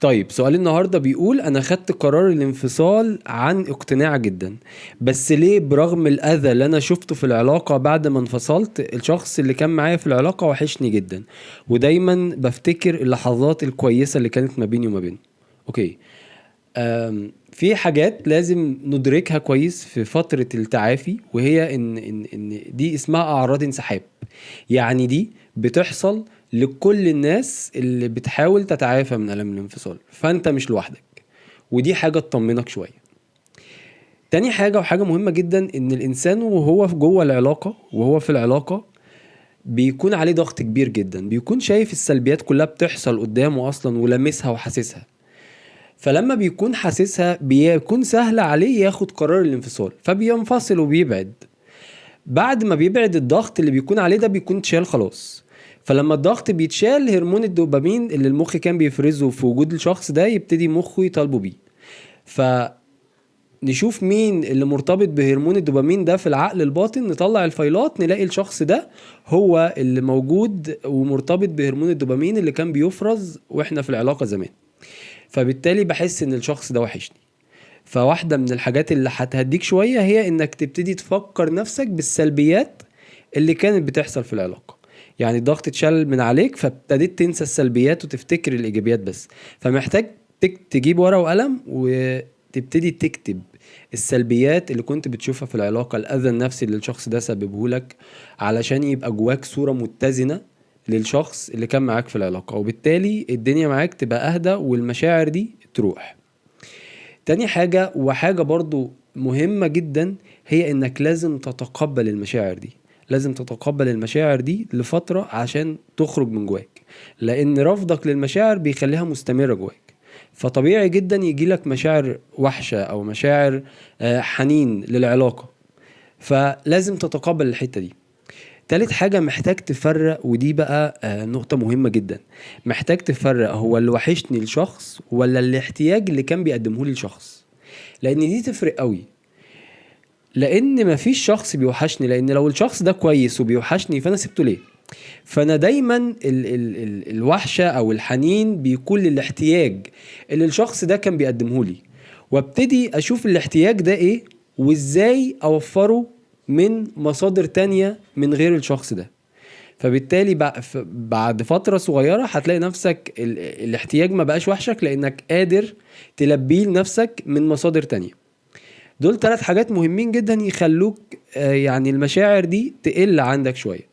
طيب سؤال النهاردة بيقول أنا خدت قرار الانفصال عن اقتناع جدا، بس ليه برغم الأذى اللي أنا شفته في العلاقة بعد ما انفصلت الشخص اللي كان معايا في العلاقة وحشني جدا، ودايما بفتكر اللحظات الكويسة اللي كانت ما بيني وما بينه. أوكي. في حاجات لازم ندركها كويس في فترة التعافي، وهي إن دي اسمها أعراض انسحاب. يعني دي بتحصل لكل الناس اللي بتحاول تتعافى من ألم الانفصال، فأنت مش لوحدك، ودي حاجة تطمنك شوية. تاني حاجة وحاجة مهمة جدا، إن الإنسان وهو في جوه العلاقة وهو في العلاقة بيكون عليه ضغط كبير جدا، بيكون شايف السلبيات كلها بتحصل قدامه أصلا ولامسها وحاسسها. فلما بيكون حاسسها بيكون سهل عليه ياخد قرار الانفصال، فبينفصل وبيبعد. بعد ما بيبعد الضغط اللي بيكون عليه ده بيكون اتشال خلاص. فلما الضغط بيتشال هرمون الدوبامين اللي المخ كان بيفرزه في وجود الشخص ده يبتدي مخه يطالبه بيه. فنشوف مين اللي مرتبط بهرمون الدوبامين ده في العقل الباطن، نطلع الفايلات نلاقي الشخص ده هو اللي موجود ومرتبط بهرمون الدوبامين اللي كان بيفرز واحنا في العلاقة زمان. فبالتالي بحس ان الشخص ده وحشني. فواحدة من الحاجات اللي هتهديك شوية هي انك تبتدي تفكر نفسك بالسلبيات اللي كانت بتحصل في العلاقة. يعني الضغط اتشال من عليك فابتديت تنسى السلبيات وتفتكر الايجابيات بس. فمحتاج تجيب ورقة وقلم وتبتدي تكتب السلبيات اللي كنت بتشوفها في العلاقة، الأذى النفسي اللي الشخص ده سببه لك، علشان يبقى جواك صورة متزنة للشخص اللي كان معاك في العلاقة، وبالتالي الدنيا معاك تبقى أهدى والمشاعر دي تروح. تاني حاجة وحاجة برضو مهمة جدا هي انك لازم تتقبل المشاعر دي. لازم تتقبل المشاعر دي لفترة عشان تخرج من جواك، لان رفضك للمشاعر بيخليها مستمرة جواك. فطبيعي جدا يجيلك مشاعر وحشة او مشاعر حنين للعلاقة، فلازم تتقبل الحتة دي. تالت حاجة محتاج تفرق، ودي بقى نقطة مهمة جدا. محتاج تفرق هو اللي وحشني الشخص ولا الاحتياج اللي كان بيقدمه لي الشخص، لان دي تفرق قوي. لان مفيش شخص بيوحشني، لان لو الشخص ده كويس وبيوحشني فانا سبته ليه؟ فانا دايما الوحشة او الحنين بيكون للاحتياج اللي الشخص ده كان بيقدمه لي، وابتدي اشوف الاحتياج ده ايه وازاي اوفره من مصادر تانية من غير الشخص ده. فبالتالي بعد فترة صغيرة هتلاقي نفسك الاحتياج ما بقاش وحشك، لانك قادر تلبيه لنفسك من مصادر تانية. دول 3 حاجات مهمين جدا يخلوك يعني المشاعر دي تقل عندك شوية.